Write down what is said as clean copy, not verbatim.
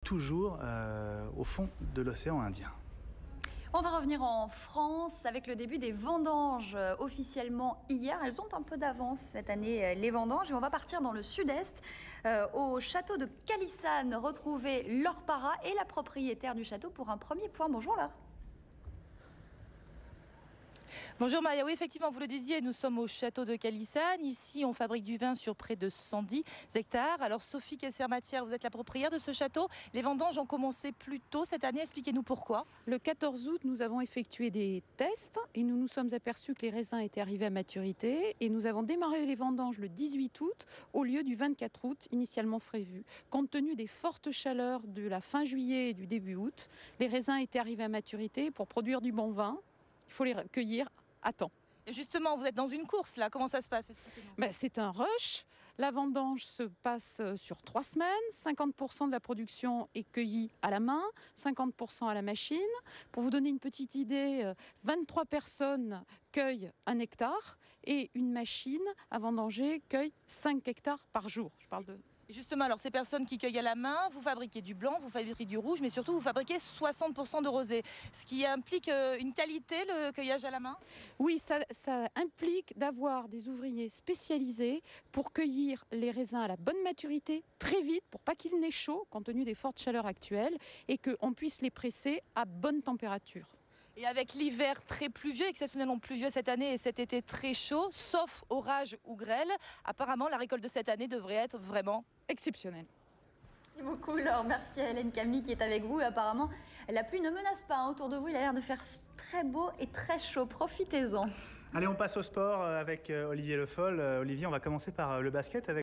toujours au fond de l'océan Indien. On va revenir en France avec le début des vendanges officiellement hier. Elles ont un peu d'avance cette année, les vendanges. Et on va partir dans le sud-est, au château de Calissane, retrouver Laure Para et la propriétaire du château pour un premier point. Bonjour Laure. Bonjour Maria, oui effectivement vous le disiez, nous sommes au château de Calissane. Ici on fabrique du vin sur près de 110 hectares. Alors Sophie Kesser-Matière, vous êtes la propriétaire de ce château. Les vendanges ont commencé plus tôt cette année, expliquez-nous pourquoi. Le 14 août, nous avons effectué des tests et nous nous sommes aperçus que les raisins étaient arrivés à maturité et nous avons démarré les vendanges le 18 août au lieu du 24 août initialement prévu. Compte tenu des fortes chaleurs de la fin juillet et du début août, les raisins étaient arrivés à maturité. Pour produire du bon vin, il faut les cueillir à temps. Et justement, vous êtes dans une course là, comment ça se passe? C'est un rush. La vendange se passe sur 3 semaines. 50% de la production est cueillie à la main, 50% à la machine. Pour vous donner une petite idée, 23 personnes cueillent 1 hectare et une machine à vendanger cueille 5 hectares par jour. Je parle de... Et justement, alors ces personnes qui cueillent à la main, vous fabriquez du blanc, vous fabriquez du rouge, mais surtout vous fabriquez 60% de rosé, ce qui implique une qualité, le cueillage à la main? Oui, ça implique d'avoir des ouvriers spécialisés pour cueillir les raisins à la bonne maturité, très vite, pour pas qu'ils n'aient chaud, compte tenu des fortes chaleurs actuelles, et qu'on puisse les presser à bonne température. Et avec l'hiver très pluvieux, exceptionnellement pluvieux cette année et cet été très chaud, sauf orage ou grêle, apparemment la récolte de cette année devrait être vraiment exceptionnel. Merci beaucoup Laure, merci à Hélène Camille qui est avec vous. Apparemment, la pluie ne menace pas autour de vous, il a l'air de faire très beau et très chaud, profitez-en. Allez, on passe au sport avec Olivier Le Foll. Olivier, on va commencer par le basket avec